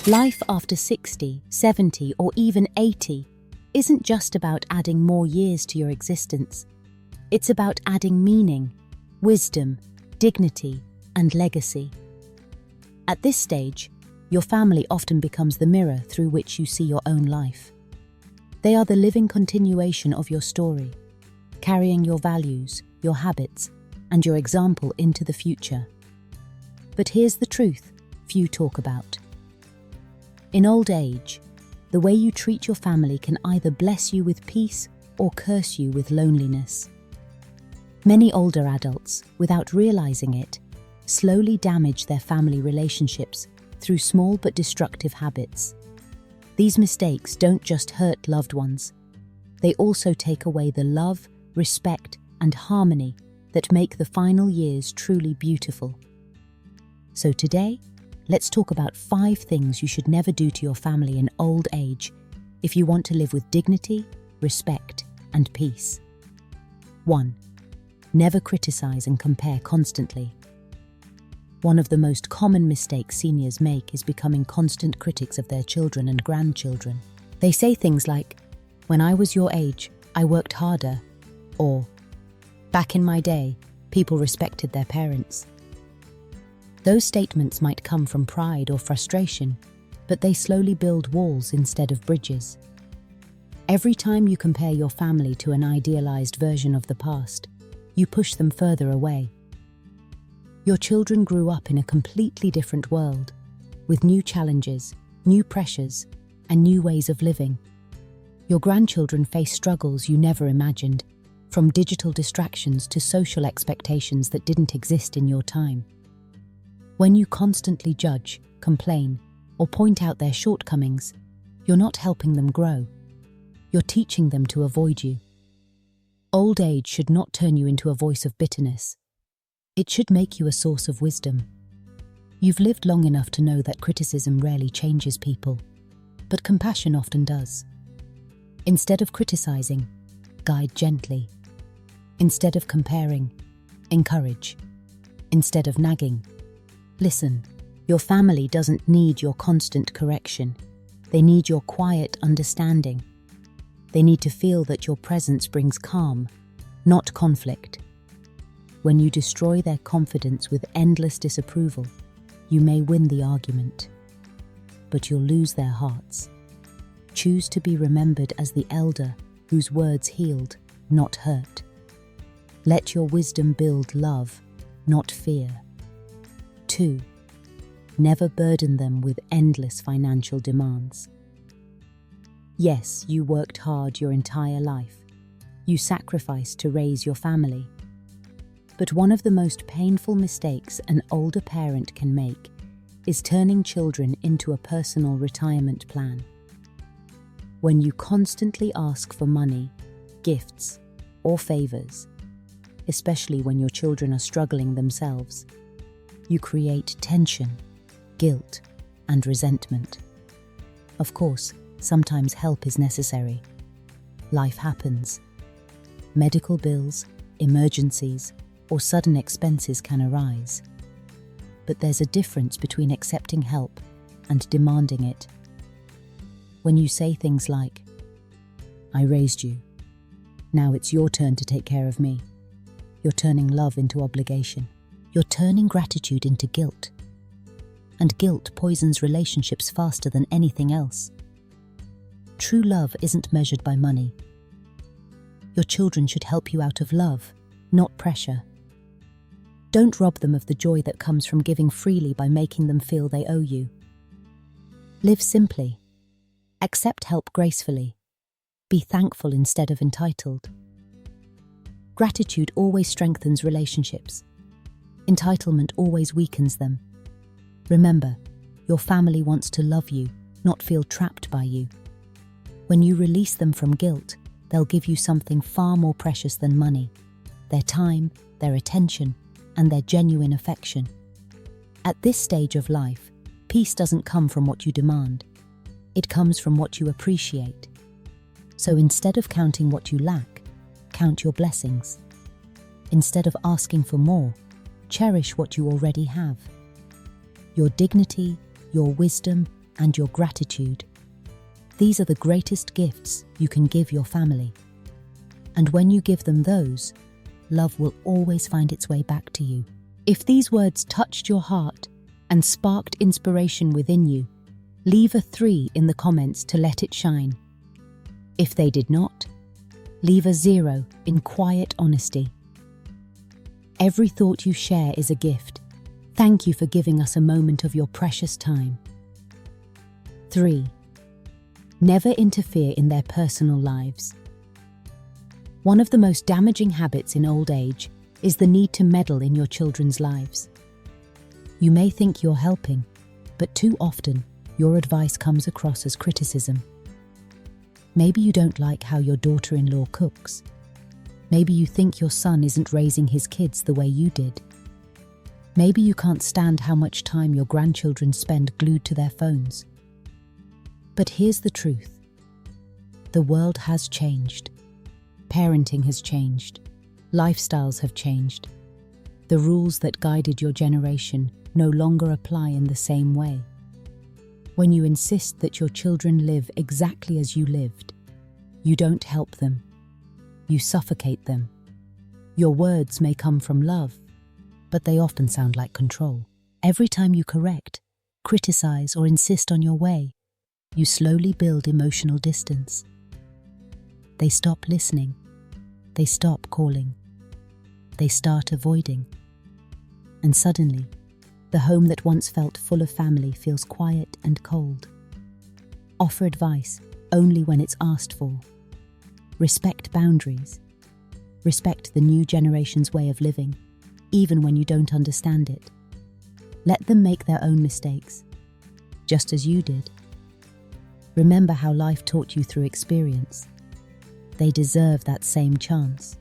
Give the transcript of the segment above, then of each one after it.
Life after 60, 70, or even 80 isn't just about adding more years to your existence. It's about adding meaning, wisdom, dignity, and legacy. At this stage, your family often becomes the mirror through which you see your own life. They are the living continuation of your story, carrying your values, your habits, and your example into the future. But here's the truth few talk about. In old age, the way you treat your family can either bless you with peace or curse you with loneliness. Many older adults, without realizing it, slowly damage their family relationships through small but destructive habits. These mistakes don't just hurt loved ones, they also take away the love, respect, and harmony that make the final years truly beautiful. So today, let's talk about 5 things you should never do to your family in old age if you want to live with dignity, respect, and peace. 1. Never criticize and compare constantly. One of the most common mistakes seniors make is becoming constant critics of their children and grandchildren. They say things like, "When I was your age, I worked harder," or "Back in my day, people respected their parents." Those statements might come from pride or frustration, but they slowly build walls instead of bridges. Every time you compare your family to an idealized version of the past, you push them further away. Your children grew up in a completely different world, with new challenges, new pressures, and new ways of living. Your grandchildren face struggles you never imagined, from digital distractions to social expectations that didn't exist in your time. When you constantly judge, complain, or point out their shortcomings, you're not helping them grow. You're teaching them to avoid you. Old age should not turn you into a voice of bitterness. It should make you a source of wisdom. You've lived long enough to know that criticism rarely changes people, but compassion often does. Instead of criticizing, guide gently. Instead of comparing, encourage. Instead of nagging, listen. Your family doesn't need your constant correction. They need your quiet understanding. They need to feel that your presence brings calm, not conflict. When you destroy their confidence with endless disapproval, you may win the argument, but you'll lose their hearts. Choose to be remembered as the elder whose words healed, not hurt. Let your wisdom build love, not fear. 2. Never burden them with endless financial demands. Yes, you worked hard your entire life. You sacrificed to raise your family. But one of the most painful mistakes an older parent can make is turning children into a personal retirement plan. When you constantly ask for money, gifts, or favors, especially when your children are struggling themselves, you create tension, guilt, and resentment. Of course, sometimes help is necessary. Life happens. Medical bills, emergencies, or sudden expenses can arise. But there's a difference between accepting help and demanding it. When you say things like, "I raised you, now it's your turn to take care of me," you're turning love into obligation. You're turning gratitude into guilt. And guilt poisons relationships faster than anything else. True love isn't measured by money. Your children should help you out of love, not pressure. Don't rob them of the joy that comes from giving freely by making them feel they owe you. Live simply. Accept help gracefully. Be thankful instead of entitled. Gratitude always strengthens relationships. Entitlement always weakens them. Remember, your family wants to love you, not feel trapped by you. When you release them from guilt, they'll give you something far more precious than money: their time, their attention, and their genuine affection. At this stage of life, peace doesn't come from what you demand. It comes from what you appreciate. So instead of counting what you lack, count your blessings. Instead of asking for more, cherish what you already have. Your dignity, your wisdom, and your gratitude. These are the greatest gifts you can give your family. And when you give them those, love will always find its way back to you. If these words touched your heart and sparked inspiration within you, leave a 3 in the comments to let it shine. If they did not, leave a 0 in quiet honesty. Every thought you share is a gift. Thank you for giving us a moment of your precious time. 3. Never interfere in their personal lives. One of the most damaging habits in old age is the need to meddle in your children's lives. You may think you're helping, but too often your advice comes across as criticism. Maybe you don't like how your daughter-in-law cooks. Maybe you think your son isn't raising his kids the way you did. Maybe you can't stand how much time your grandchildren spend glued to their phones. But here's the truth. The world has changed. Parenting has changed. Lifestyles have changed. The rules that guided your generation no longer apply in the same way. When you insist that your children live exactly as you lived, you don't help them. You suffocate them. Your words may come from love, but they often sound like control. Every time you correct, criticize, or insist on your way, you slowly build emotional distance. They stop listening. They stop calling. They start avoiding. And suddenly, the home that once felt full of family feels quiet and cold. Offer advice only when it's asked for. Respect boundaries. Respect the new generation's way of living, even when you don't understand it. Let them make their own mistakes, just as you did. Remember how life taught you through experience. They deserve that same chance.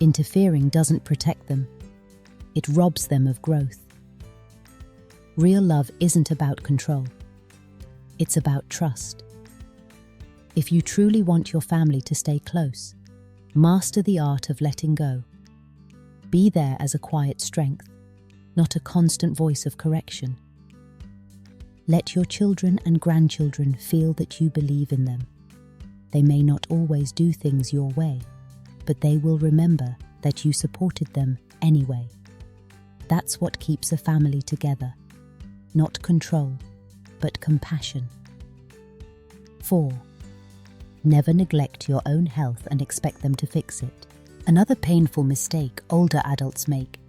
Interfering doesn't protect them. It robs them of growth. Real love isn't about control. It's about trust. If you truly want your family to stay close, master the art of letting go. Be there as a quiet strength, not a constant voice of correction. Let your children and grandchildren feel that you believe in them. They may not always do things your way, but they will remember that you supported them anyway. That's what keeps a family together. Not control, but compassion. 4. Never neglect your own health and expect them to fix it. Another painful mistake older adults make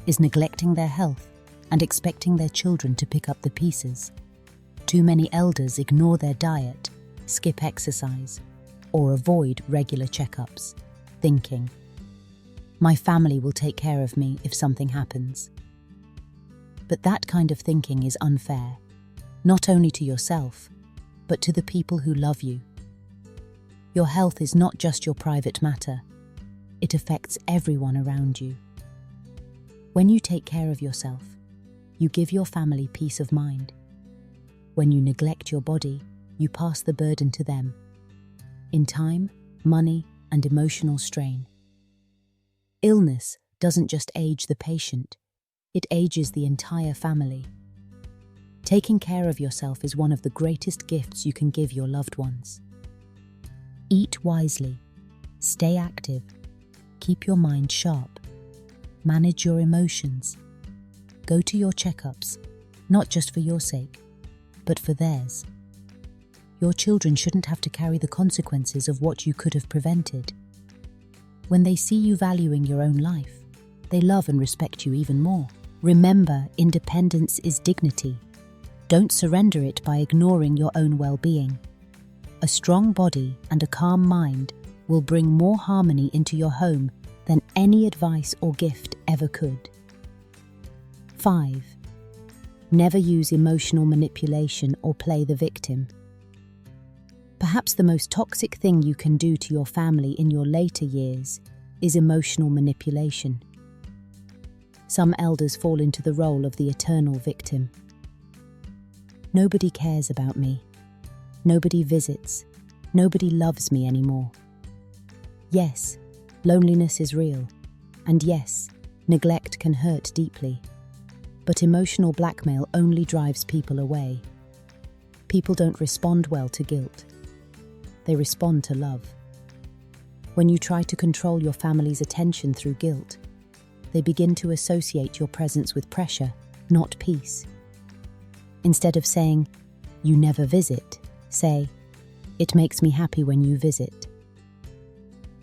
is neglecting their health and expecting their children to pick up the pieces. Too many elders ignore their diet, skip exercise, or avoid regular checkups, thinking, "My family will take care of me if something happens." But that kind of thinking is unfair, not only to yourself, but to the people who love you. Your health is not just your private matter. It affects everyone around you. When you take care of yourself, you give your family peace of mind. When you neglect your body, you pass the burden to them, in time, money, and emotional strain. Illness doesn't just age the patient, it ages the entire family. Taking care of yourself is one of the greatest gifts you can give your loved ones. Eat wisely, stay active, keep your mind sharp, manage your emotions, go to your checkups, not just for your sake, but for theirs. Your children shouldn't have to carry the consequences of what you could have prevented. When they see you valuing your own life, they love and respect you even more. Remember, independence is dignity. Don't surrender it by ignoring your own well-being. A strong body and a calm mind will bring more harmony into your home than any advice or gift ever could. 5. Never use emotional manipulation or play the victim. Perhaps the most toxic thing you can do to your family in your later years is emotional manipulation. Some elders fall into the role of the eternal victim. Nobody cares about me. Nobody visits. Nobody loves me anymore. Yes, loneliness is real. And yes, neglect can hurt deeply. But emotional blackmail only drives people away. People don't respond well to guilt. They respond to love. When you try to control your family's attention through guilt, they begin to associate your presence with pressure, not peace. Instead of saying, "You never visit," say, "It makes me happy when you visit."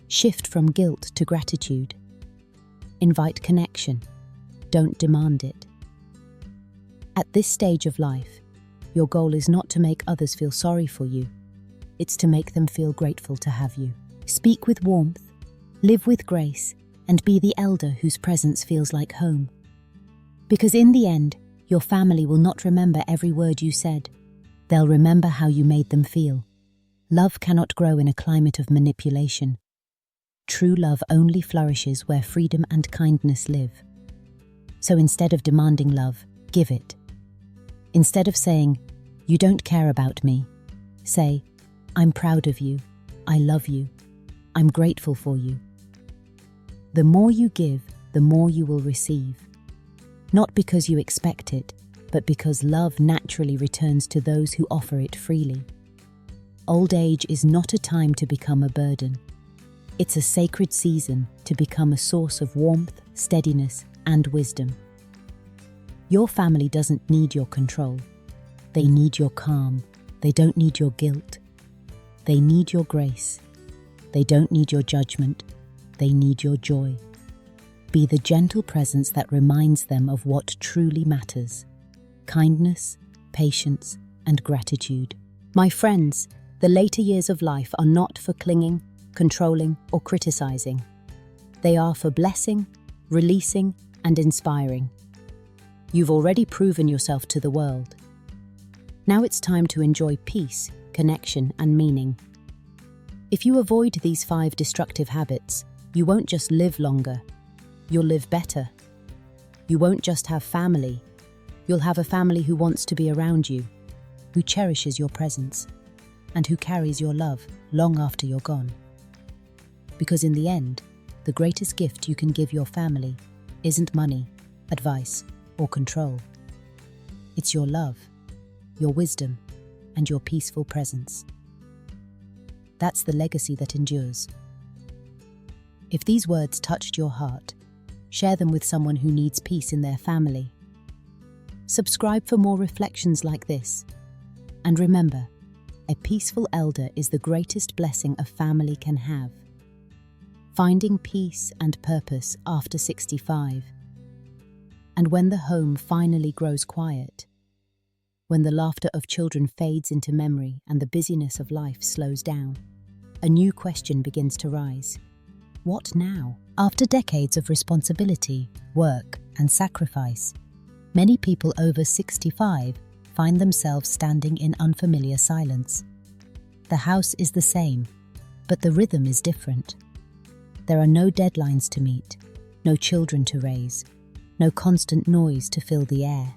Shift from guilt to gratitude. Invite connection. Don't demand it. At this stage of life, your goal is not to make others feel sorry for you. It's to make them feel grateful to have you. Speak with warmth, live with grace, and be the elder whose presence feels like home. Because in the end, your family will not remember every word you said. They'll remember how you made them feel. Love cannot grow in a climate of manipulation. True love only flourishes where freedom and kindness live. So instead of demanding love, give it. Instead of saying, "You don't care about me," say, "I'm proud of you. I love you. I'm grateful for you." The more you give, the more you will receive. Not because you expect it, but because love naturally returns to those who offer it freely. Old age is not a time to become a burden. It's a sacred season to become a source of warmth, steadiness, and wisdom. Your family doesn't need your control. They need your calm. They don't need your guilt. They need your grace. They don't need your judgment. They need your joy. Be the gentle presence that reminds them of what truly matters: kindness, patience, and gratitude. My friends, the later years of life are not for clinging, controlling, or criticizing. They are for blessing, releasing, and inspiring. You've already proven yourself to the world. Now it's time to enjoy peace, connection, and meaning. If you avoid these 5 destructive habits, you won't just live longer, you'll live better. You won't just have family, you'll have a family who wants to be around you, who cherishes your presence, and who carries your love long after you're gone. Because in the end, the greatest gift you can give your family isn't money, advice, or control. It's your love, your wisdom, and your peaceful presence. That's the legacy that endures. If these words touched your heart, share them with someone who needs peace in their family. Subscribe for more reflections like this. And remember, a peaceful elder is the greatest blessing a family can have. Finding peace and purpose after 65. And when the home finally grows quiet, when the laughter of children fades into memory and the busyness of life slows down, a new question begins to rise. What now? After decades of responsibility, work, and sacrifice, many people over 65 find themselves standing in unfamiliar silence. The house is the same, but the rhythm is different. There are no deadlines to meet, no children to raise, no constant noise to fill the air.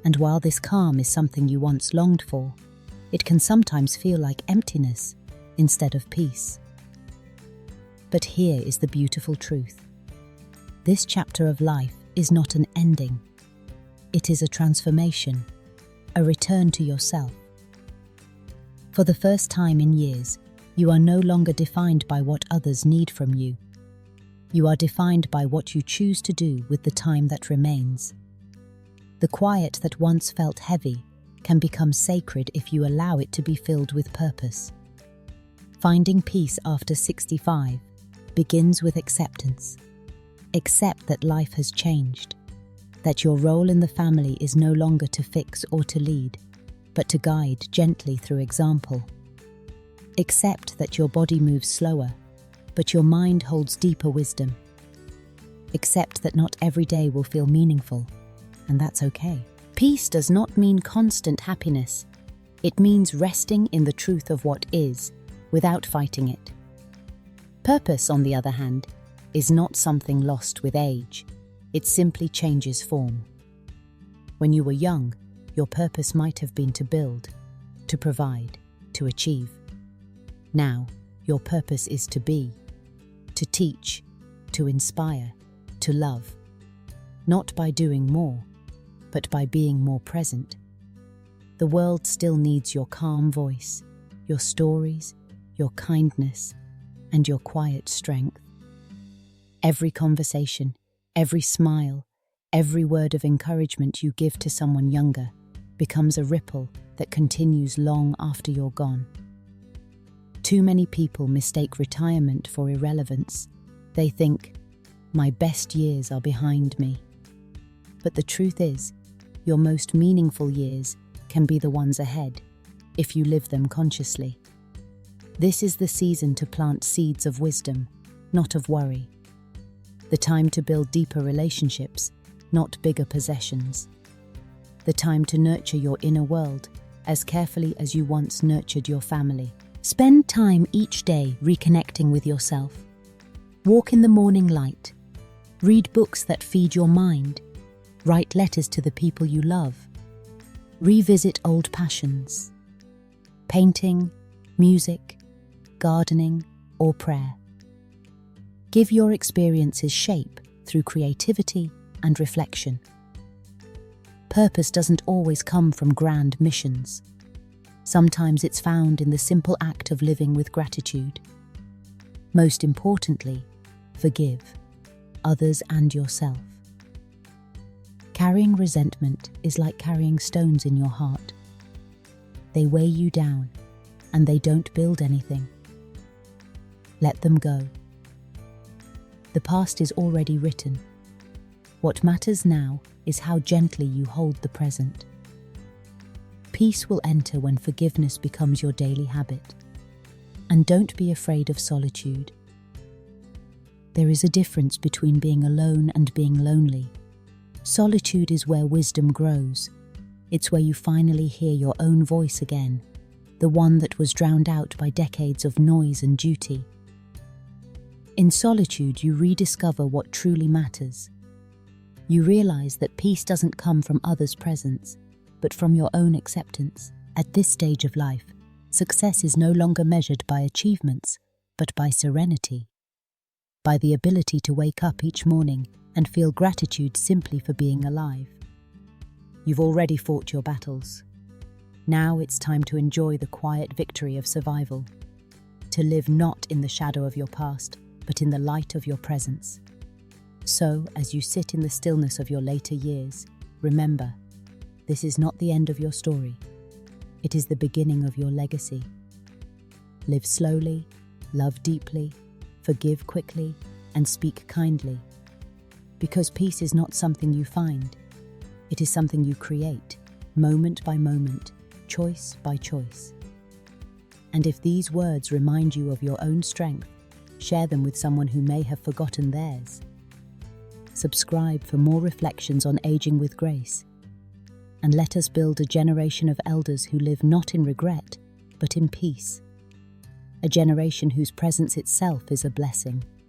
And while this calm is something you once longed for, it can sometimes feel like emptiness instead of peace. But here is the beautiful truth. This chapter of life is not an ending. It is a transformation, a return to yourself. For the first time in years, you are no longer defined by what others need from you. You are defined by what you choose to do with the time that remains. The quiet that once felt heavy can become sacred if you allow it to be filled with purpose. Finding peace after 65 begins with acceptance. Accept that life has changed, that your role in the family is no longer to fix or to lead, but to guide gently through example. Accept that your body moves slower, but your mind holds deeper wisdom. Accept that not every day will feel meaningful, and that's okay. Peace does not mean constant happiness. It means resting in the truth of what is, without fighting it. Purpose, on the other hand, is not something lost with age. It simply changes form. When you were young, your purpose might have been to build, to provide, to achieve. Now, your purpose is to be, to teach, to inspire, to love. Not by doing more, but by being more present. The world still needs your calm voice, your stories, your kindness, and your quiet strength. Every conversation, every smile, every word of encouragement you give to someone younger becomes a ripple that continues long after you're gone. Too many people mistake retirement for irrelevance. They think, my best years are behind me. But the truth is, your most meaningful years can be the ones ahead, if you live them consciously. This is the season to plant seeds of wisdom, not of worry. The time to build deeper relationships, not bigger possessions. The time to nurture your inner world as carefully as you once nurtured your family. Spend time each day reconnecting with yourself. Walk in the morning light. Read books that feed your mind. Write letters to the people you love. Revisit old passions. Painting, music, gardening, or prayer. Give your experiences shape through creativity and reflection. Purpose doesn't always come from grand missions. Sometimes it's found in the simple act of living with gratitude. Most importantly, forgive others and yourself. Carrying resentment is like carrying stones in your heart. They weigh you down, and they don't build anything. Let them go. The past is already written. What matters now is how gently you hold the present. Peace will enter when forgiveness becomes your daily habit. And don't be afraid of solitude. There is a difference between being alone and being lonely. Solitude is where wisdom grows. It's where you finally hear your own voice again, the one that was drowned out by decades of noise and duty. In solitude, you rediscover what truly matters. You realize that peace doesn't come from others' presence, but from your own acceptance. At this stage of life, success is no longer measured by achievements, but by serenity. By the ability to wake up each morning and feel gratitude simply for being alive. You've already fought your battles. Now it's time to enjoy the quiet victory of survival. To live not in the shadow of your past, but in the light of your presence. So, as you sit in the stillness of your later years, remember, this is not the end of your story. It is the beginning of your legacy. Live slowly, love deeply, forgive quickly, and speak kindly. Because peace is not something you find. It is something you create, moment by moment, choice by choice. And if these words remind you of your own strength, share them with someone who may have forgotten theirs. Subscribe for more reflections on aging with grace. And let us build a generation of elders who live not in regret, but in peace. A generation whose presence itself is a blessing.